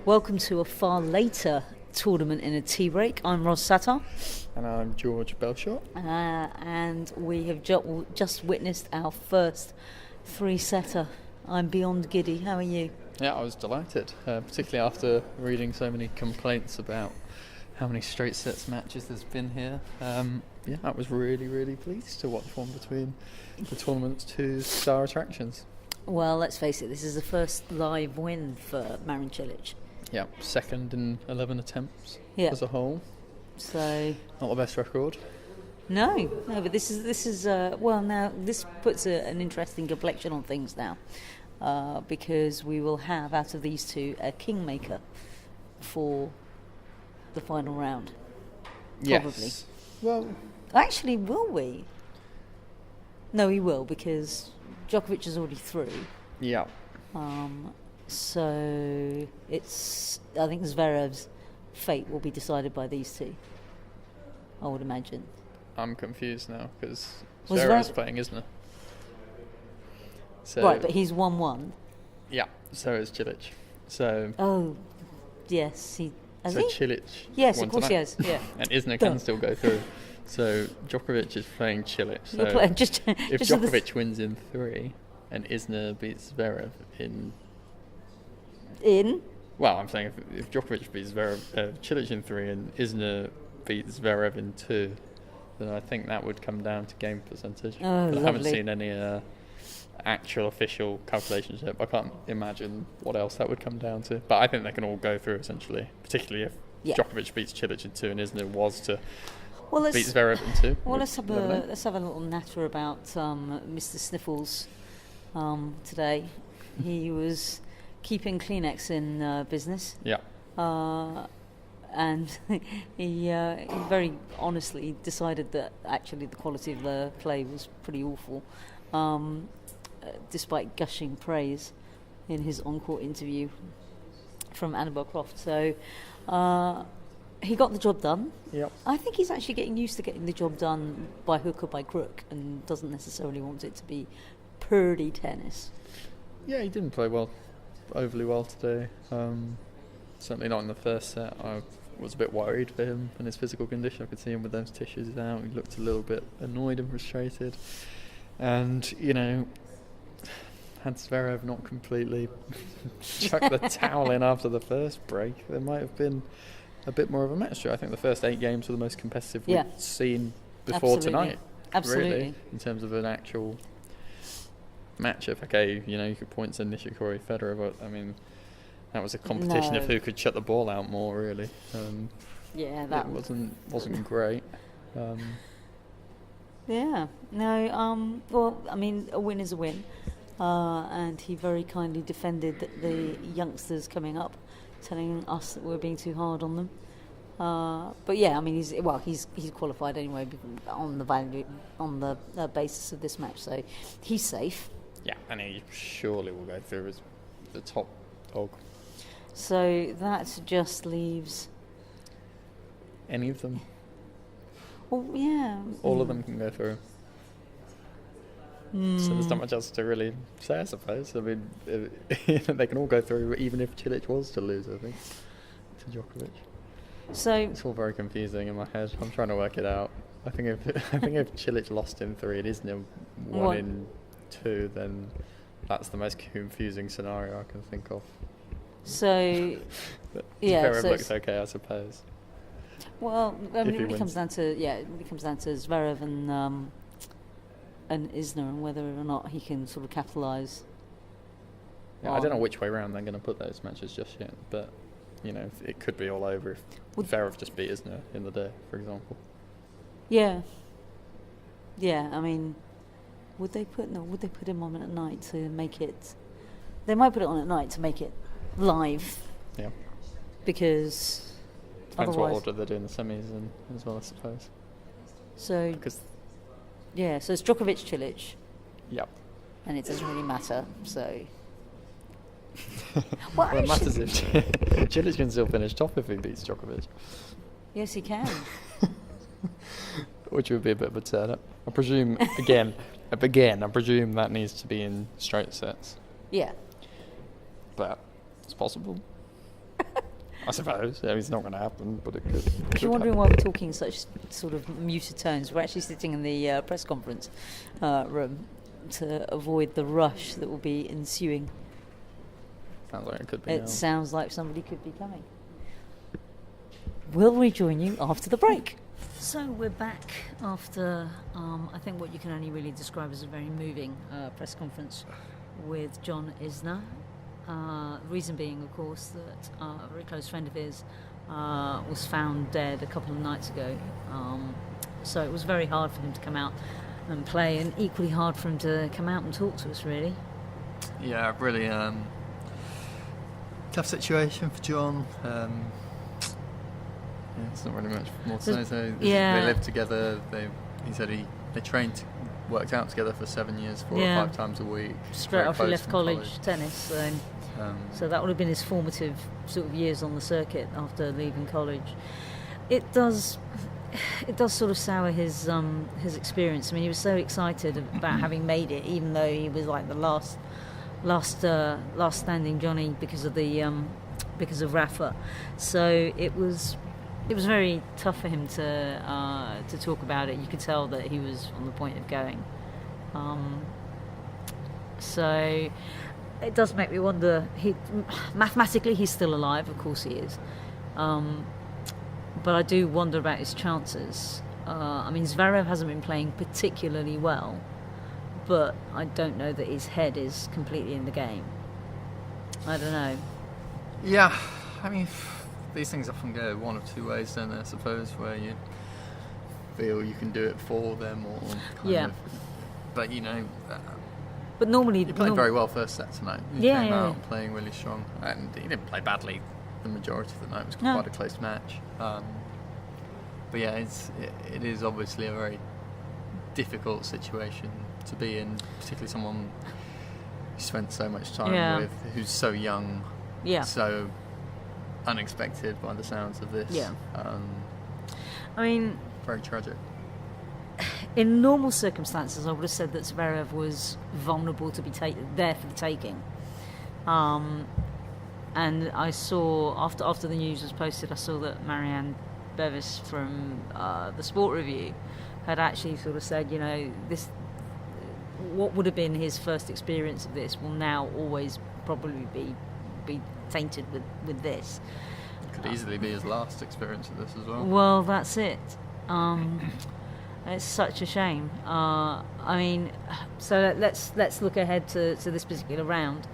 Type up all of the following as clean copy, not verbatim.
Welcome to a far later tournament in a tea break. I'm Ros Satar. And I'm George Bellshaw. And we have just witnessed our first three-setter. I'm beyond giddy. How are you? Yeah, I was delighted, particularly after reading so many complaints about how many straight sets matches there's been here. I was really, really pleased to watch one between the tournament's two star attractions. Well, let's face it, this is the first live win for Marin Cilic. Yeah, second in 11 attempts as a whole. So not the best record. No, but this is now this puts an interesting complexion on things now, because we will have out of these two a kingmaker for the final round. Probably. Yes. Well, actually, will we? No, he will, because Djokovic is already through. Yeah. So I think Zverev's fate will be decided by these two, I would imagine. I'm confused now because Zverev's playing, isn't it? So, right, but he's 1-1. Yeah, so is Cilic. So. Oh, yes, he. So Cilic. Yes, of course he has. Yeah. And Isner can still go through. So Djokovic is playing Cilic. So if Djokovic wins in 3 and Isner beats Zverev in. Well, I'm saying if Djokovic beats Cilic in 3 and Isner beats Zverev in 2, then I think that would come down to game percentage. Oh, but I haven't seen any actual official calculations yet. But I can't imagine what else that would come down to. But I think they can all go through essentially, particularly if Djokovic beats Cilic in 2 and Isner was to beat Zverev in 2. Well, let's have a little natter about Mr. Sniffles today. He was keeping Kleenex in business. Yeah. And he very honestly decided that actually the quality of the play was pretty awful, despite gushing praise in his on-court interview from Annabel Croft. So he got the job done. Yep. I think he's actually getting used to getting the job done by hook or by crook and doesn't necessarily want it to be purdy tennis. Yeah, he didn't play overly well today. Certainly not in the first set. I was a bit worried for him and his physical condition. I could see him with those tissues out. He looked a little bit annoyed and frustrated. And, had Zverev not completely chucked the towel in after the first break, there might have been a bit more of a match. I think the first 8 games were the most competitive we've seen before tonight. Absolutely. Really, in terms of an actual matchup. Okay, you could point to Nishikori, Federer, but I mean, that was a competition of who could shut the ball out more. Really, that wasn't great. Well, I mean, a win is a win, and he very kindly defended the youngsters coming up, telling us that we're being too hard on them. But yeah, I mean, he's qualified anyway on the basis of this match, so he's safe. Yeah, and he surely will go through as the top dog. So that just leaves any of them. Well, yeah. All of them can go through. So there's not much else to really say, I suppose. I mean, they can all go through, even if Cilic was to lose, I think, to Djokovic. So it's all very confusing in my head. I'm trying to work it out. I think if Cilic lost in 3 and Isner won in 2, then that's the most confusing scenario I can think of. So Zverev looks okay, I suppose. Well, I mean, it really comes down to Zverev and Isner and whether or not he can sort of capitalise. Yeah, I don't know which way round they're going to put those matches just yet, but it could be all over if Zverev just beat Isner in the day, for example. Yeah. I mean, would they put him on at night to make it? They might put it on at night to make it live. Yeah. Because depends what order they're doing the semis in as well, I suppose. So it's Djokovic, Cilic. Yep. And it doesn't really matter. So. Well, it matters if Cilic can still finish top if he beats Djokovic. Yes, he can. Which would be a bit of a turn up. I presume that needs to be in straight sets. Yeah. But it's possible. I suppose. Yeah, it's not going to happen, but it could. If you're wondering why we're talking in such sort of muted tones, we're actually sitting in the press conference room to avoid the rush that will be ensuing. Sounds like it could be. It sounds like somebody could be coming. We'll rejoin you after the break. So we're back after, I think, what you can only really describe as a very moving press conference with John Isner. Reason being, of course, that a very close friend of his was found dead a couple of nights ago. So it was very hard for him to come out and play, and equally hard for him to come out and talk to us, really. Yeah, really tough situation for John. Yeah, it's not really much more to say. So they lived together. He said they trained, worked out together for 7 years, 4 or 5 times a week. Straight after he left college tennis. So that would have been his formative sort of years on the circuit after leaving college. It does sort of sour his experience. I mean, he was so excited about having made it, even though he was like the last standing Johnny because of Rafa. So it was very tough for him to talk about it. You could tell that he was on the point of going. So it does make me wonder. Mathematically, he's still alive. Of course, he is. But I do wonder about his chances. I mean, Zverev hasn't been playing particularly well, but I don't know that his head is completely in the game. I don't know. Yeah, I mean, these things often go one of two ways, don't they, I suppose, where you feel you can do it for them or kind of. But, but normally... You played very well first set tonight. You came out playing really strong. And he didn't play badly the majority of the night. It was quite a close match. But yeah, it is obviously a very difficult situation to be in, particularly someone you spent so much time with, who's so young, so unexpected by the sounds of this. I mean, very tragic. In normal circumstances, I would have said that Zverev was vulnerable to be there for the taking. And I saw, after the news was posted, I saw that Marianne Bevis from the Sport Review had actually sort of said, this, what would have been his first experience of this will now always probably be tainted with this. It could easily be his last experience of this as well. Well, that's it. It's such a shame. I mean, so let's look ahead to this particular round.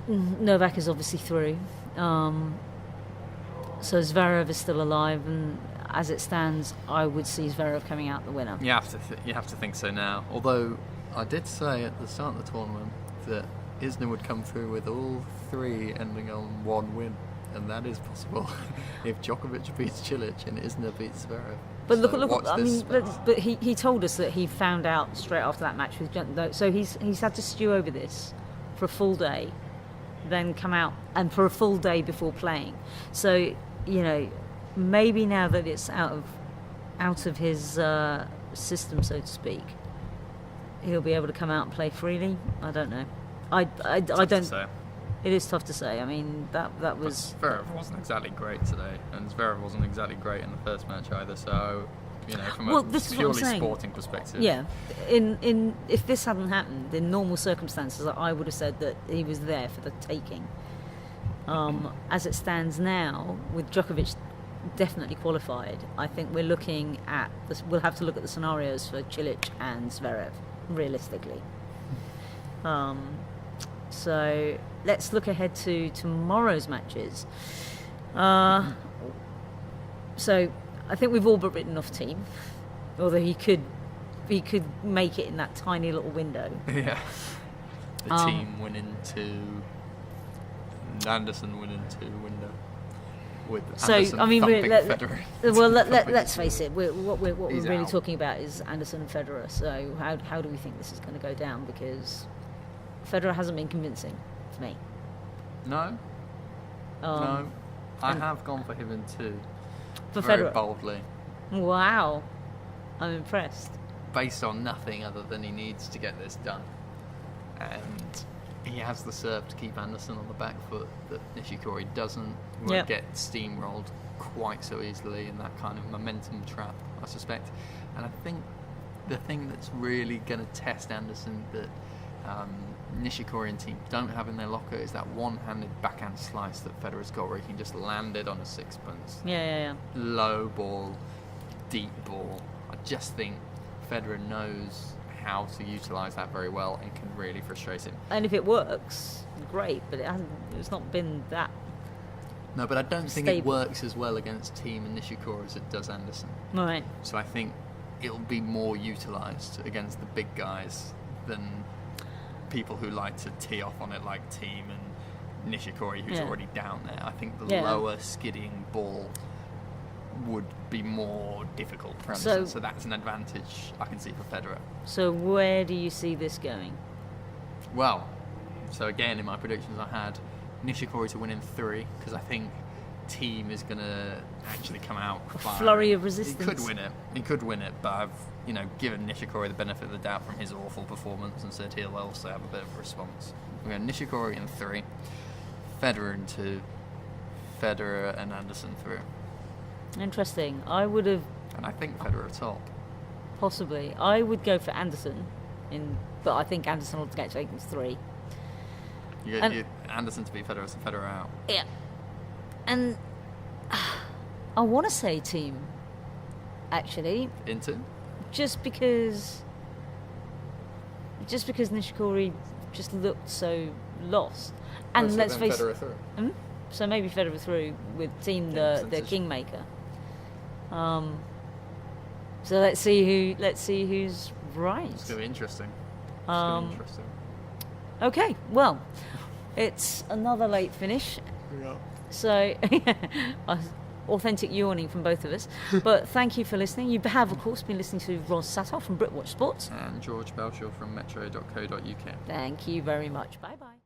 Novak is obviously through. So Zverev is still alive, and as it stands, I would see Zverev coming out the winner. You have to think so now. Although I did say at the start of the tournament that Isner would come through with all 3 ending on 1 win, and that is possible if Djokovic beats Cilic and Isner beats Zverev. But look! I mean, but he told us that he found out straight after that match with John. So he's had to stew over this for a full day, then come out and for a full day before playing. So maybe now that it's out of his system, so to speak, he'll be able to come out and play freely. I don't know. I don't. It is tough to say. I mean, that was... Zverev wasn't exactly great today, and Zverev wasn't exactly great in the first match either, so, from a purely sporting perspective... Yeah, if this hadn't happened, in normal circumstances, I would have said that he was there for the taking. As it stands now, with Djokovic definitely qualified, I think we're looking at... We'll have to look at the scenarios for Cilic and Zverev, realistically. So let's look ahead to tomorrow's matches. So I think we've all but written off Thiem, although he could make it in that tiny little window. Yeah. The Thiem went into Anderson went into window with Anderson Federer. Well, let's face it. What we're really talking about is Anderson and Federer. So how do we think this is going to go down? Because Federer hasn't been convincing to me. No. No. I have gone for him in 2. For very Federer? Boldly. Wow. I'm impressed. Based on nothing other than he needs to get this done. And he has the serve to keep Anderson on the back foot that Nishikori doesn't. He won't get steamrolled quite so easily in that kind of momentum trap, I suspect. And I think the thing that's really going to test Anderson that Nishikori and team don't have in their locker is that one-handed backhand slice that Federer's got, where he can just land it on a sixpence. Yeah. Low ball, deep ball. I just think Federer knows how to utilise that very well and can really frustrate him. And if it works, great, but it's not been that. No, but I don't think stable. it works as well against Thiem and Nishikori as it does Anderson. Right. So I think it'll be more utilised against the big guys than people who like to tee off on it like Thiem and Nishikori, who's already down there. I think the lower skidding ball would be more difficult for Anderson, so that's an advantage I can see for Federer. So where do you see this going? Well, so again, in my predictions I had Nishikori to win in 3, because I think Thiem is going to actually come out firing. Flurry of resistance. He could win it, but I've given Nishikori the benefit of the doubt from his awful performance and said he'll also have a bit of a response. We're going Nishikori in 3, Federer in 2, Federer and Anderson through. Interesting. I would have... And I think Federer top. Possibly. I would go for Anderson, but I think Anderson will get taken 3. You get Anderson to beat Federer and Federer out. Yeah. And I want to say Thiem, actually. Into? Just because Nishikori just looked so lost. And let's face it. So maybe Federer through with Thiem, the kingmaker. So let's see who's right. It's going to be interesting. Okay, well, it's another late finish. Yeah. So, authentic yawning from both of us. But thank you for listening. You have, of course, been listening to Ros Satar from Britwatch Sports. And George Bellshaw from metro.co.uk. Thank you very much. Bye-bye.